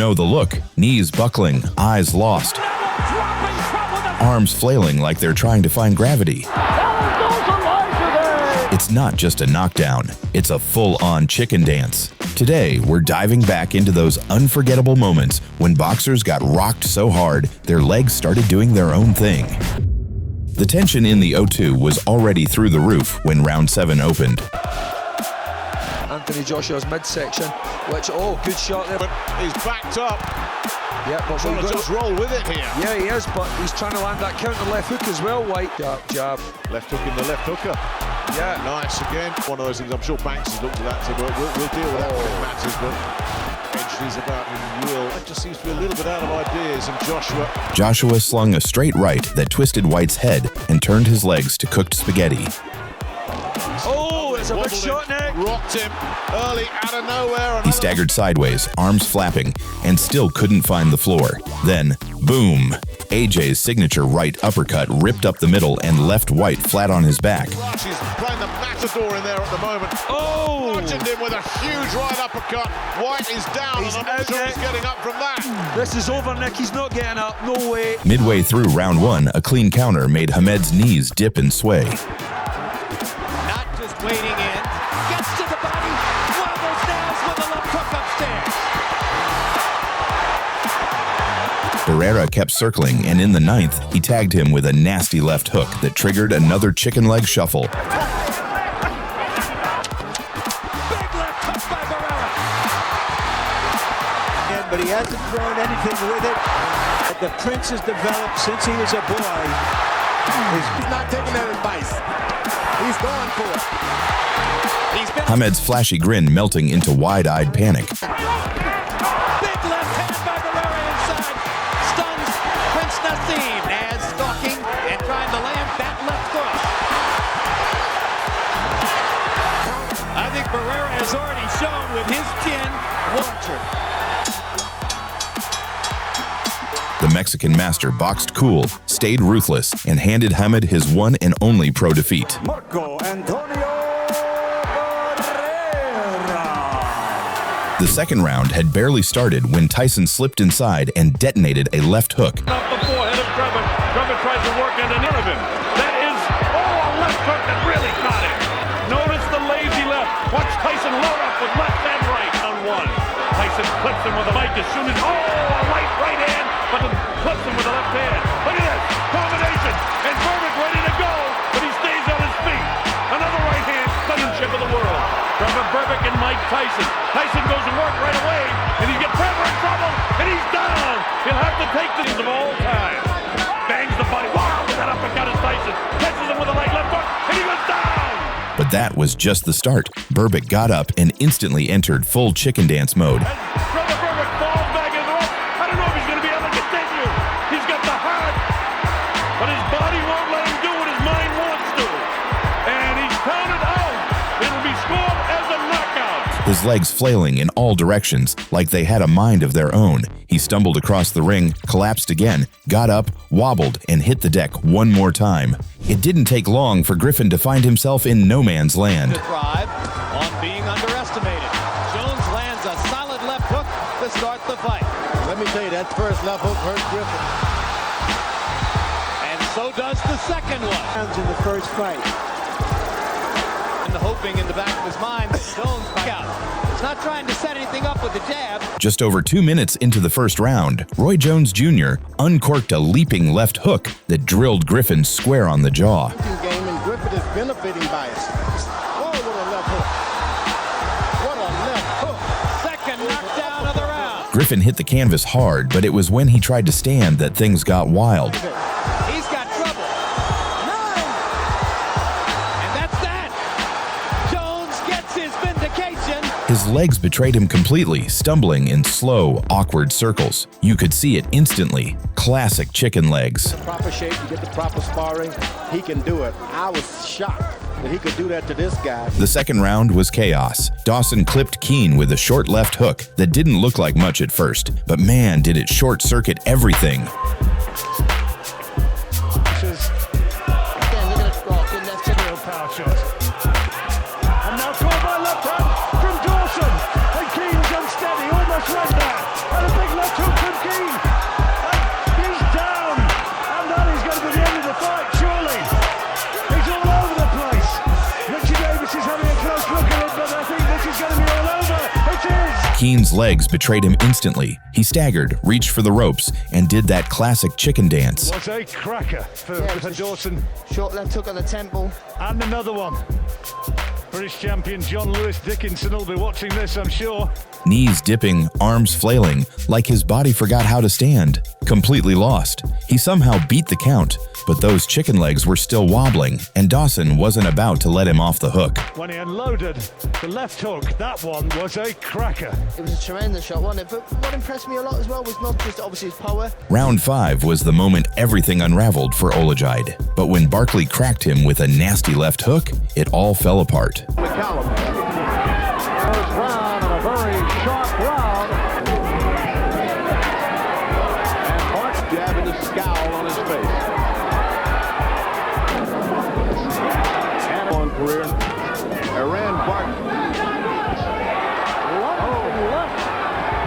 know the look. Knees buckling, eyes lost. Arms flailing like they're trying to find gravity. It's not just a knockdown, it's a full-on chicken dance. Today, we're diving back into those unforgettable moments when boxers got rocked so hard, their legs started doing their own thing. The tension in the O2 was already through the roof when round 7 opened. Anthony Joshua's midsection, which, good shot there. But he's backed up. Yeah, but trying to just roll with it here. Yeah, he is, but he's trying to land that counter left hook as well, White. Jab. Left hook in the left hooker. Yeah. Nice again. One of those things, I'm sure Banks has looked at that and said, we'll deal with that when it matters, but injuries about him will. It just seems to be a little bit out of ideas, and Joshua slung a straight right that twisted White's head and turned his legs to cooked spaghetti. It's a big shot, Nick. Rocked him early out of nowhere. He staggered sideways, arms flapping, and still couldn't find the floor. Then, boom! AJ's signature right uppercut ripped up the middle and left White flat on his back. He's playing the matador in there at the moment. Bludgeoned him with a huge right uppercut. White is down, and I'm not sure he's getting up from that. This is over, Nick. He's not getting up. No way. Midway through round 1, a clean counter made Hamed's knees dip and sway. Waiting in, gets to the body, wobbles down with a left hook upstairs. Barrera kept circling, and in the 9th, he tagged him with a nasty left hook that triggered another chicken leg shuffle. Big left hook by Barrera. But he hasn't thrown anything with it. The Prince has developed since he was a boy. He's not taking that advice. He's going for it. Hamed's flashy grin melting into wide-eyed panic. Big left hand by Barrera inside. Stuns Prince Nassim as stalking and trying to land that left hook. I think Barrera has already shown with his chin. The Mexican master boxed cool, stayed ruthless, and handed Hamed his one and only pro defeat. The second round had barely started when Tyson slipped inside and detonated a left hook. Up the forehead of Griffin. Griffin tries to work into none of him. That is, a left hook that really caught him. Notice the lazy left. Watch Tyson load up with left and right on one. Tyson clips him with a mic as soon as, a light right hand, but then clips him with a left hand. Look at this, combination, and Bourbick ready to go, but he stays on his feet. Another right hand, championship of the world. From Bourbick and Mike Tyson. Tyson goes to work right away, and he gets Trevor in trouble, and he's down. He'll have to take this of all time. Bangs the body. Wow, that uppercut is Tyson. Catches him with a right left hook, and he goes down. But that was just the start. Bourbick got up and instantly entered full chicken dance mode. Trevor Bourbick falls back in the rope. I don't know if he's going to be able to continue. He's got the heart, but his body won't let him do what his mind wants to. And he's counted out. It'll be scored as a knockout. His legs flailing in all directions like they had a mind of their own. He stumbled across the ring, collapsed again, got up, wobbled, and hit the deck one more time. It didn't take long for Griffin to find himself in no man's land. To thrive on being underestimated. Jones lands a solid left hook to start the fight. Let me tell you, that first left hook hurt Griffin. And so does the second one. In the first fight. And hoping in the back of his mind that Jones back out. He's not trying to set anything up with the jab. Just over 2 minutes into the first round, Roy Jones Jr. uncorked a leaping left hook that drilled Griffin square on the jaw. Game and Griffin is benefiting by it. Oh, what a left hook. What a left hook. Second knockdown of the round. Griffin hit the canvas hard, but it was when he tried to stand that things got wild. He's got trouble. And that's that. Jones gets his vindication. His legs betrayed him completely, stumbling in slow, awkward circles. You could see it instantly. Classic chicken legs. Proper shape, you get the proper sparring, he can do it. I was shocked that he could do that to this guy. The second round was chaos. Dawson clipped Keane with a short left hook that didn't look like much at first, but man, did it short-circuit everything. Power shot. And now caught by left hand from Dawson. And Keane's unsteady, almost went there. And a big left Keane's legs betrayed him instantly. He staggered, reached for the ropes, and did that classic chicken dance. Was a cracker for Dawson. Short left hook on the temple. And another one. British champion John Lewis Dickinson will be watching this, I'm sure. Knees dipping, arms flailing, like his body forgot how to stand. Completely lost. He somehow beat the count, but those chicken legs were still wobbling, and Dawson wasn't about to let him off the hook. When he unloaded the left hook, that one was a cracker. It was a tremendous shot, wasn't it? But what impressed me a lot as well was not just obviously his power. Round 5 was the moment everything unraveled for Olide. But when Barkley cracked him with a nasty left hook, it all fell apart. McCallum. First round and a very sharp round. And Mark's jabbing a scowl on his face. And on career, Iran Barkley. Left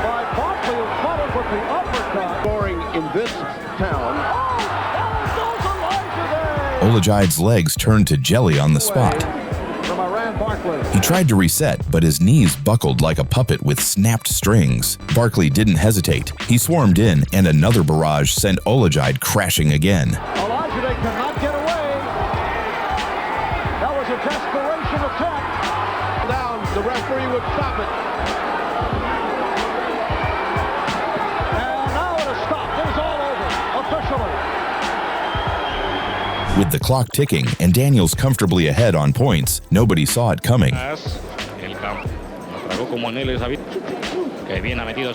by Barkley, who followed with the uppercut. Scoring in this town. Olide's legs turned to jelly on the spot. He tried to reset, but his knees buckled like a puppet with snapped strings. Barkley didn't hesitate. He swarmed in, and another barrage sent Olide crashing again. Olide cannot get away. That was a desperation attack. Down, the referee would stop it. And now it has stopped. It is all over, officially. With the clock ticking and Daniels comfortably ahead on points, nobody saw it coming. El campo. Lo tragó como anheles, David. Que bien ha metido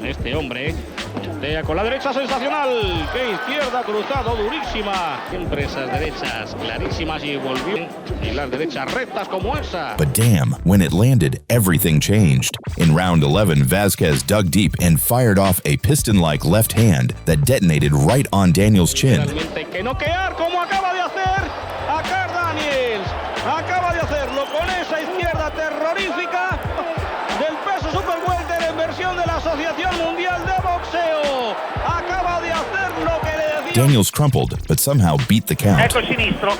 este hombre. Voltea con la derecha, sensacional. Que izquierda, cruzado, durísima. Siempre esas derechas clarísimas y volvió. Y las derechas rectas como esa. But damn, when it landed, everything changed. In round 11, Vasquez dug deep and fired off a piston-like left hand that detonated right on Daniels' chin. Que noquear como acaba de hacer acá Daniels. Acaba de hacerlo con esa izquierda terrorífica del peso superwelter en versión de la Asociación Mundial de Boxeo. Acaba de hacer lo que le decía. Daniels crumpled, but somehow beat the count. Ecco sinistro.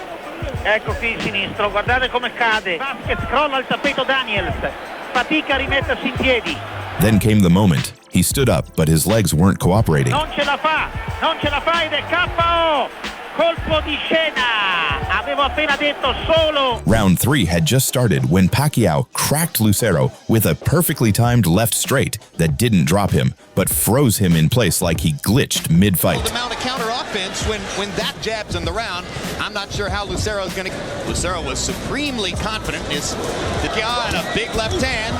Ecco qui sinistro. Guardate come cade. Vasquez crolla il tappeto Daniels. Fatica a rimettersi in piedi. Then came the moment. He stood up, but his legs weren't cooperating. Non ce la fa ed è KO. Colpo di scena. Avevo appena detto solo. Round 3 had just started when Pacquiao cracked Lucero with a perfectly timed left straight that didn't drop him, but froze him in place like he glitched mid-fight. The amount of counter offense when that jab's in the round, I'm not sure how Lucero's going to. Lucero was supremely confident in his and a big left hand,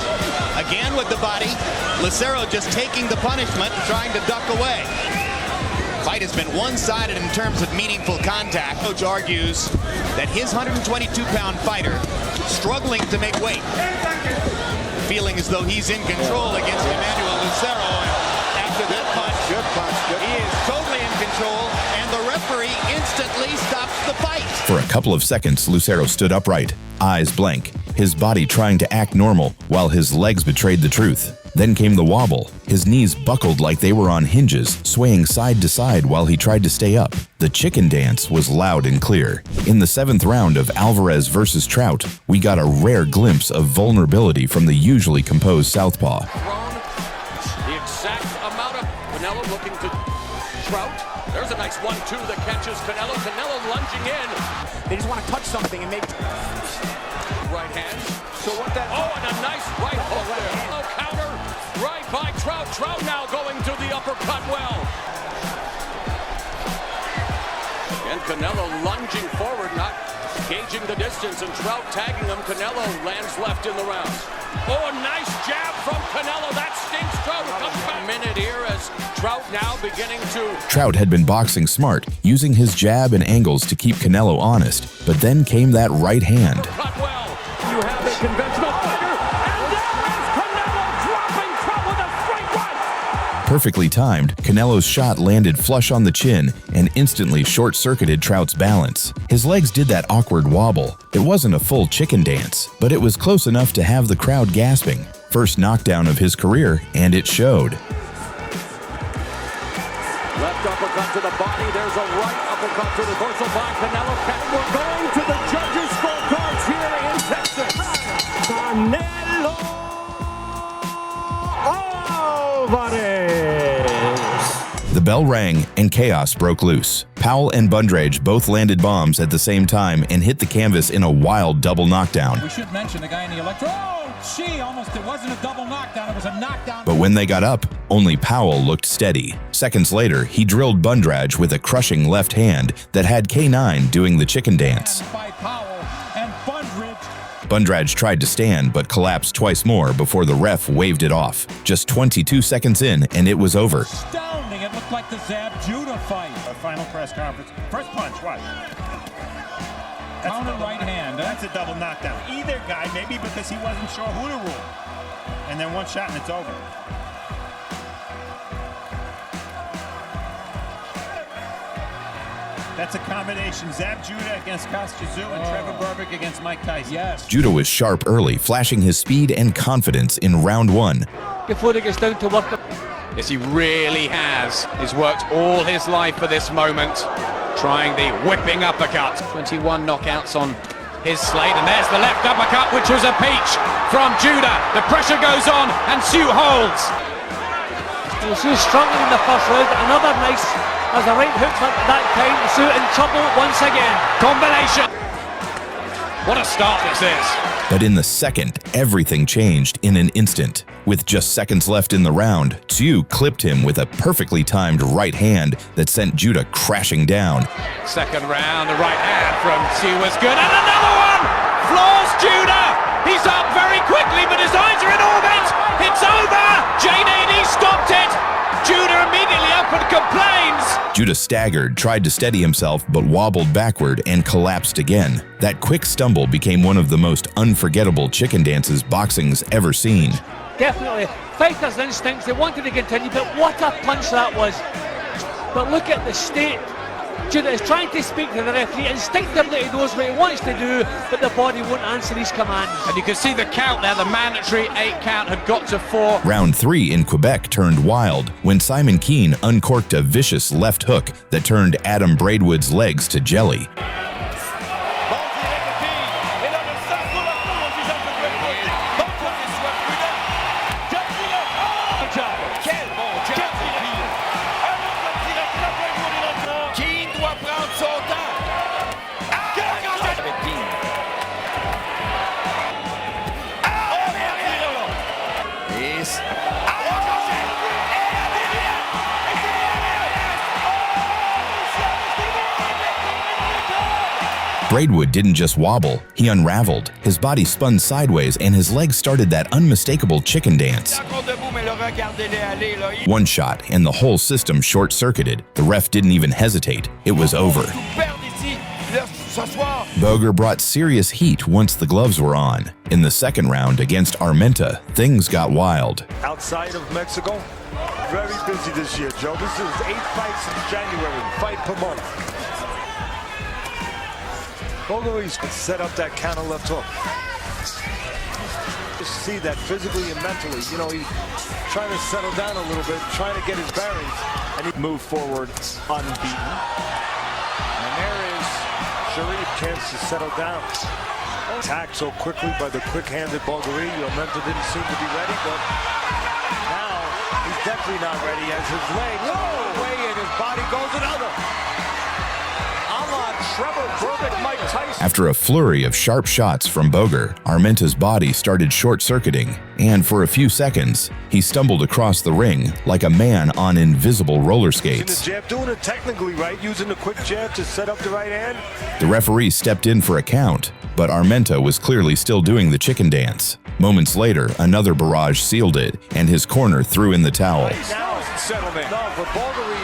again with the body. Lucero just taking the punishment and trying to duck away. Fight has been one-sided in terms of meaningful contact. Coach argues that his 122-pound fighter struggling to make weight, feeling as though he's in control against Emmanuel Lucero. After that punch, he is totally in control, and the referee instantly stops the fight. For a couple of seconds, Lucero stood upright, eyes blank, his body trying to act normal while his legs betrayed the truth. Then came the wobble. His knees buckled like they were on hinges, swaying side to side while he tried to stay up. The chicken dance was loud and clear. In the 7th round of Alvarez versus Trout, we got a rare glimpse of vulnerability from the usually composed southpaw. The exact amount of Canelo looking to Trout. There's a nice 1-2 that catches Canelo. Canelo lunging in. They just want to touch something and make right hand. So what that? Oh, and a nice right hook there. Oh, counter right by Trout. Trout now going to the uppercut well. And Canelo lunging forward, not gauging the distance, and Trout tagging him. Canelo lands left in the round. Oh, a nice jab from Canelo. That stings Trout. Comes back a minute here as Trout now beginning to. Trout had been boxing smart, using his jab and angles to keep Canelo honest, but then came that right hand. You have a conventional fighter, and there is Canelo dropping Trout with a straight right. Perfectly timed, Canelo's shot landed flush on the chin and instantly short-circuited Trout's balance. His legs did that awkward wobble. It wasn't a full chicken dance, but it was close enough to have the crowd gasping. First knockdown of his career, and it showed. Left uppercut to the body. There's a right uppercut to reversal by Canelo. We're going to the judges' scorecards here in Texas. Canelo The bell rang and chaos broke loose. Powell and Bundraj both landed bombs at the same time and hit the canvas in a wild double knockdown. We should mention the guy in the electro. Oh, gee, almost it wasn't a double knockdown, it was a knockdown. But when they got up, only Powell looked steady. Seconds later, he drilled Bundraj with a crushing left hand that had K9 doing the chicken dance. By Powell and Bundraj tried to stand but collapsed twice more before the ref waved it off. Just 22 seconds in and it was over. Astounding, it looked like the Zab Judah fight. Our final press conference. First punch, watch. Counter right hand. That's a double knockdown. Either guy, maybe because he wasn't sure who to rule. And then one shot and it's over. That's a combination. Zab Judah against Kosara and Trevor Bourbick against Mike Tyson. Yes. Judah was sharp early, flashing his speed and confidence in round one. Before he gets down to work. Yes, he really has. He's worked all his life for this moment, trying the whipping uppercut. 21 knockouts on his slate, and there's the left uppercut, which was a peach from Judah. The pressure goes on, and Sue holds. Sue struggling in the first round. Another nice, as a right hook that time. Sue in trouble once again. Combination. What a start this is. But in the second, everything changed in an instant. With just seconds left in the round, Sue clipped him with a perfectly timed right hand that sent Judah crashing down. Second round, the right hand from Sue was good, and another one! Floors Judah! He's up very quickly, but his eyes are in orbit! It's over! J.D. stopped it! Judah immediately up and complains! Judah staggered, tried to steady himself, but wobbled backward and collapsed again. That quick stumble became one of the most unforgettable chicken dances boxing's ever seen. Definitely. Fighter's instincts, they wanted to continue, but what a punch that was. But look at the state. Judah is trying to speak to the referee. Instinctively he knows what he wants to do, but the body won't answer his commands. And you can see the count there, the mandatory 8 count had got to 4. Round 3 in Quebec turned wild when Simon Keane uncorked a vicious left hook that turned Adam Braidwood's legs to jelly. Braidwood didn't just wobble, he unraveled. His body spun sideways and his legs started that unmistakable chicken dance. One shot and the whole system short-circuited. The ref didn't even hesitate. It was over. Boger brought serious heat once the gloves were on. In the second round against Armenta, things got wild. Outside of Mexico, very busy this year, Joe. This is 8 fights in January, fight per month. Boger set up that counter left hook. Just see that physically and mentally. You know, he's trying to settle down a little bit, trying to get his bearings, and he moved forward unbeaten. And there is Sharif, chance to settle down. Attacked so quickly by the quick-handed Bulgari. Armenta didn't seem to be ready, but now he's definitely not ready as his legs go away and his body goes another. After a flurry of sharp shots from Boger, Armenta's body started short-circuiting, and for a few seconds, he stumbled across the ring like a man on invisible roller skates. The jab, doing it technically right, using the quick jab to set up the right hand. The referee stepped in for a count, but Armenta was clearly still doing the chicken dance. Moments later, another barrage sealed it, and his corner threw in the towel. Now it's a settlement. No, but Bulgari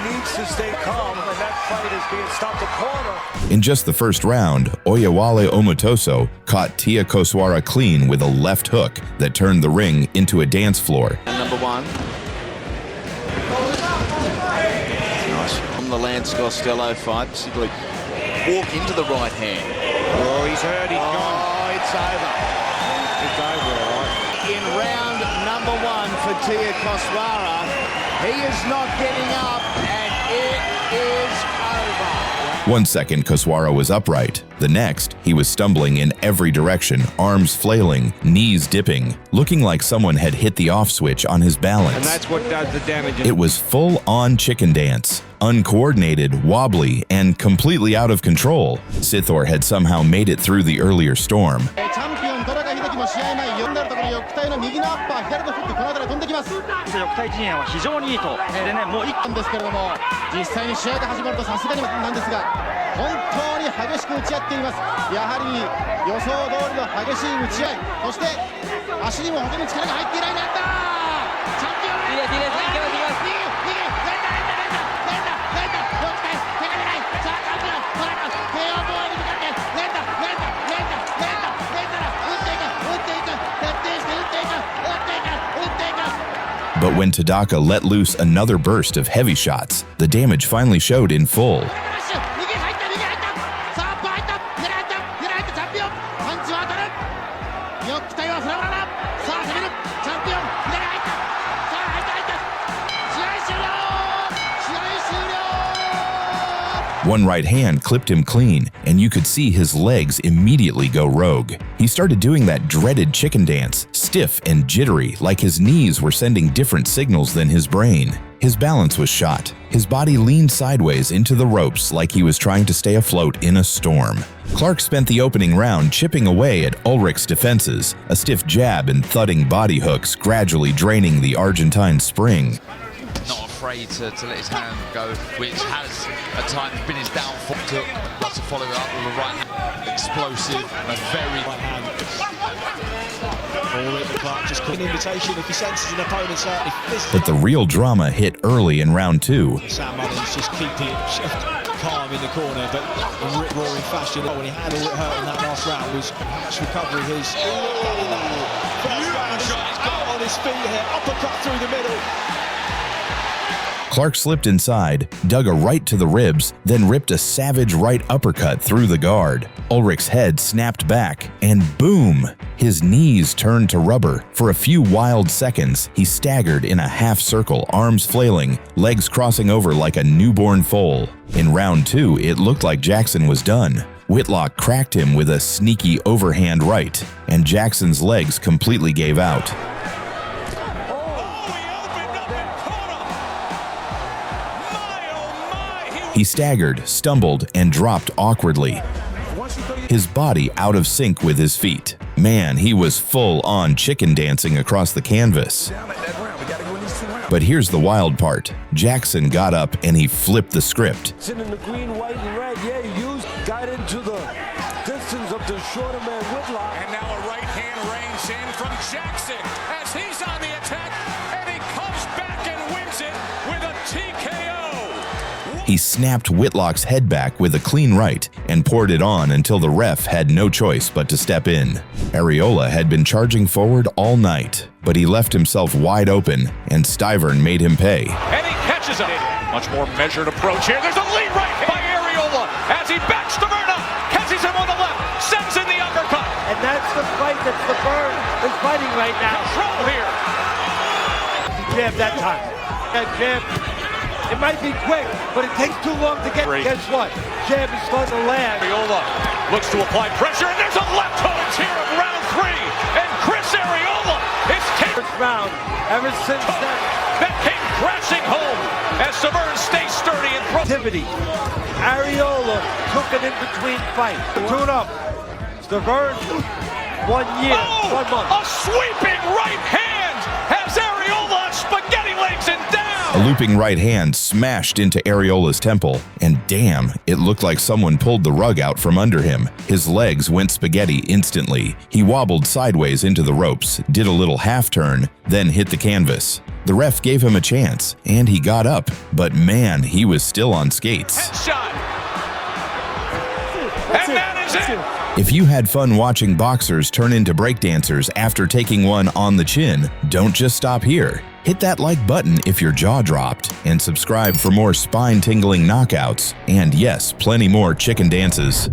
needs to stay calm, and that fight is being stopped a corner. In just the first round, Oyewale Omoso caught Tia Kosara clean with a left hook that turned the ring into a dance floor. Number 1. Nice. From the Lance Costello fight, simply walk into the right hand. Oh, he's hurt, he's gone. Oh, it's over. It's over, all right. In round number 1 for Tia Kosara, he is not getting up, and it is 1 second, Kosara was upright. The next, he was stumbling in every direction, arms flailing, knees dipping, looking like someone had hit the off switch on his balance. And that's what does the damage. It was full-on chicken dance, uncoordinated, wobbly, and completely out of control. Sithor had somehow made it through the earlier storm. But when Tadaka let loose another burst of heavy shots, the damage finally showed in full. One right hand clipped him clean, and you could see his legs immediately go rogue. He started doing that dreaded chicken dance, stiff and jittery, like his knees were sending different signals than his brain. His balance was shot. His body leaned sideways into the ropes like he was trying to stay afloat in a storm. Clark spent the opening round chipping away at Olrich's defenses, a stiff jab and thudding body hooks gradually draining the Argentine's spring. Not afraid to let his hand go, which has at times been his downfall. Took lots to follow it up with a right hand, explosive, a very right hand. Clark just caught an invitation if he senses an opponent's hurt. But the real drama hit early in round two. Sam Mullins just keeping calm in the corner, but in rip-roaring fashion. When he had all it hurt in that last round was match recovery. His first round, he's got on his feet here, uppercut through the middle. Clark slipped inside, dug a right to the ribs, then ripped a savage right uppercut through the guard. Olrich's head snapped back, and boom! His knees turned to rubber. For a few wild seconds, he staggered in a half circle, arms flailing, legs crossing over like a newborn foal. In round two, it looked like Jackson was done. Whitlock cracked him with a sneaky overhand right, and Jackson's legs completely gave out. He staggered, stumbled, and dropped awkwardly, his body out of sync with his feet. Man, he was full-on chicken dancing across the canvas. But here's the wild part. Jackson got up and he flipped the script. In the green, white, and red, yeah, he got into the distance of the shorter man Whitlock. And now a right hand reigns in from Jackson as he's on the attack, and he comes back and wins it with a TKO. He snapped Whitlock's head back with a clean right and poured it on until the ref had no choice but to step in. Areola had been charging forward all night, but he left himself wide open, and Stivern made him pay. And he catches him. Much more measured approach here. There's a lead right by Areola as he backs to Barrera, catches him on the left, sends in the uppercut. And that's the fight that the Bird is fighting right now. Control here. Jab that time. That jab. It might be quick, but it takes too long to get. Guess what? Jab is supposed to land. Areola looks to apply pressure, and there's a left hook here of round three. And Chris Areola is taking this round. Ever since then, that came crashing home as Severn stays sturdy and activity. Areola took an in-between fight. Tune up. Severn, 1 year, 1 month. A sweeping right hand has Areola on spaghetti legs and down. A looping right hand smashed into Areola's temple, and damn, it looked like someone pulled the rug out from under him. His legs went spaghetti instantly. He wobbled sideways into the ropes, did a little half-turn, then hit the canvas. The ref gave him a chance, and he got up, but man, he was still on skates. Headshot. And that is it. If you had fun watching boxers turn into breakdancers after taking one on the chin, don't just stop here. Hit that like button if your jaw dropped, and subscribe for more spine-tingling knockouts, and yes, plenty more chicken dances.